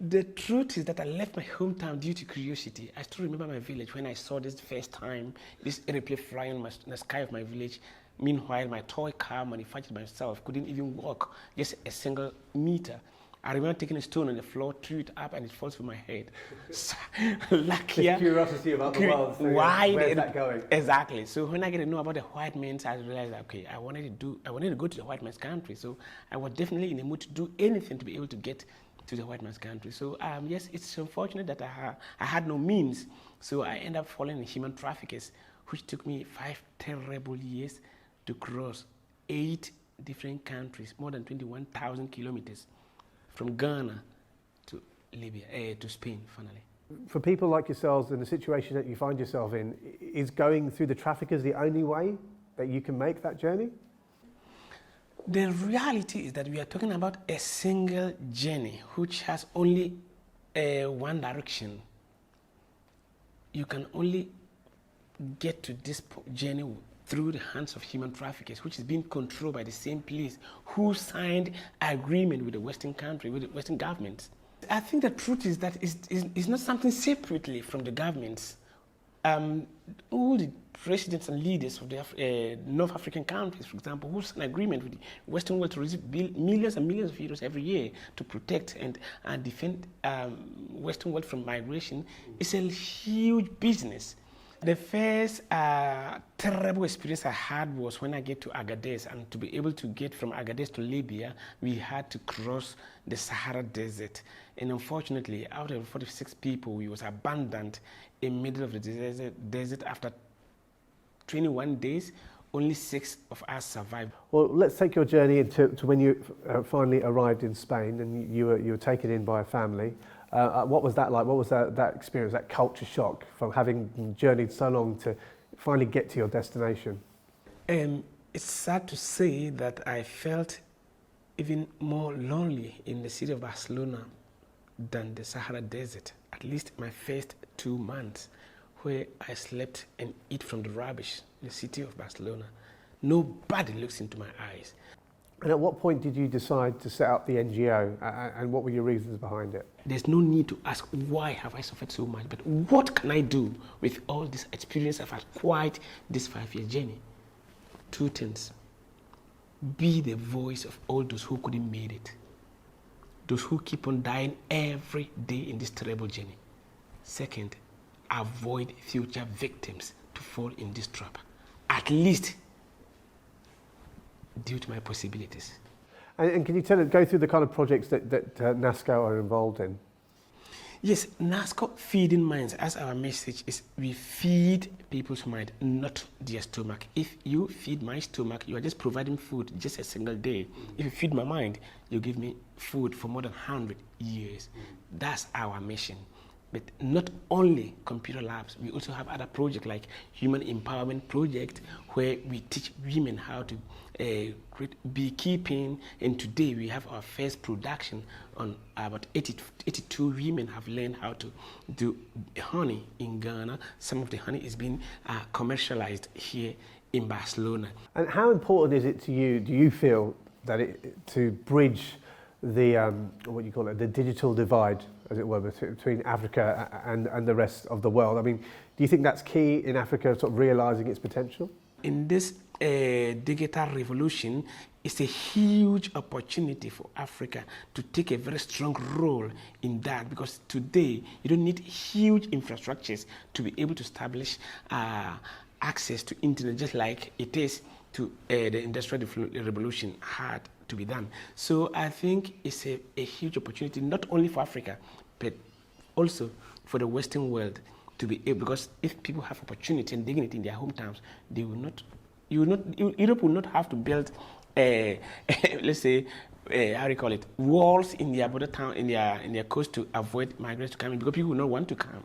The truth is that I left my hometown due to curiosity. I still remember my village when I saw this first time, this airplane flying in the sky of my village. Meanwhile, my toy car manufactured by myself couldn't even walk just a single meter. I remember taking a stone on the floor, threw it up, and it falls from my head. So, lucky. This curiosity about the world. So why? Where's that going? Exactly. So when I get to know about the white men, I realized, okay, I wanted to go to the white man's country. So I was definitely in the mood to do anything to be able to get to the white man's country. So yes, it's unfortunate that I had no means. So I ended up falling in human traffickers, which took me 5 terrible years to cross 8 different countries, more than 21,000 kilometers, from Ghana to Libya, to Spain, finally. For people like yourselves in the situation that you find yourself in, is going through the traffickers the only way that you can make that journey? The reality is that we are talking about a single journey which has only one direction. You can only get to this journey through the hands of human traffickers, which is being controlled by the same police who signed agreement with the Western country, with the Western governments. I think the truth is that it's not something separately from the governments. All the presidents and leaders of the North African countries, for example, who signed an agreement with the Western world to receive millions and millions of euros every year to protect and defend Western world from migration, is a huge business. The first terrible experience I had was when I get to Agadez, and to be able to get from Agadez to Libya, we had to cross the Sahara Desert. And unfortunately, out of 46 people, we was abandoned in the middle of the desert after 21 days. Only 6 of us survived. Well, let's take your journey to when you finally arrived in Spain and you were taken in by a family. What was that like? What was that experience, that culture shock from having journeyed so long to finally get to your destination? It's sad to say that I felt even more lonely in the city of Barcelona than the Sahara Desert, at least my first 2 months, where I slept and eat from the rubbish in the city of Barcelona. Nobody looks into my eyes. And at what point did you decide to set up the NGO, and what were your reasons behind it? There's no need to ask why have I suffered so much, but what can I do with all this experience I've acquired this 5-year journey? 2 things. Be the voice of all those who couldn't make it. Those who keep on dying every day in this terrible journey. Second, avoid future victims to fall in this trap. At least due to my possibilities. And can you go through the kind of projects that Nasco are involved in? Yes, Nasco Feeding Minds, as our message is, we feed people's mind, not their stomach. If you feed my stomach, you are just providing food just a single day. If you feed my mind, you give me food for more than 100 years. That's our mission. But not only computer labs, we also have other projects like Human Empowerment Project, where we teach women how to create beekeeping. And today we have our first production on about 82 women have learned how to do honey in Ghana. Some of the honey is being commercialized here in Barcelona. And how important is it to you, do you feel, that to bridge the, what you call it, the digital divide, as it were, between Africa and the rest of the world? I mean, do you think that's key in Africa, sort of realising its potential? In this digital revolution, it's a huge opportunity for Africa to take a very strong role in that, because today you don't need huge infrastructures to be able to establish access to internet, just like it is to the industrial revolution had to be done. So I think it's a huge opportunity, not only for Africa, but also for the Western world to be able, because if people have opportunity and dignity in their hometowns, they will not, Europe will not have to build, let's say, how do you call it, walls in their border town, in their coast to avoid migrants to come in, because people will not want to come.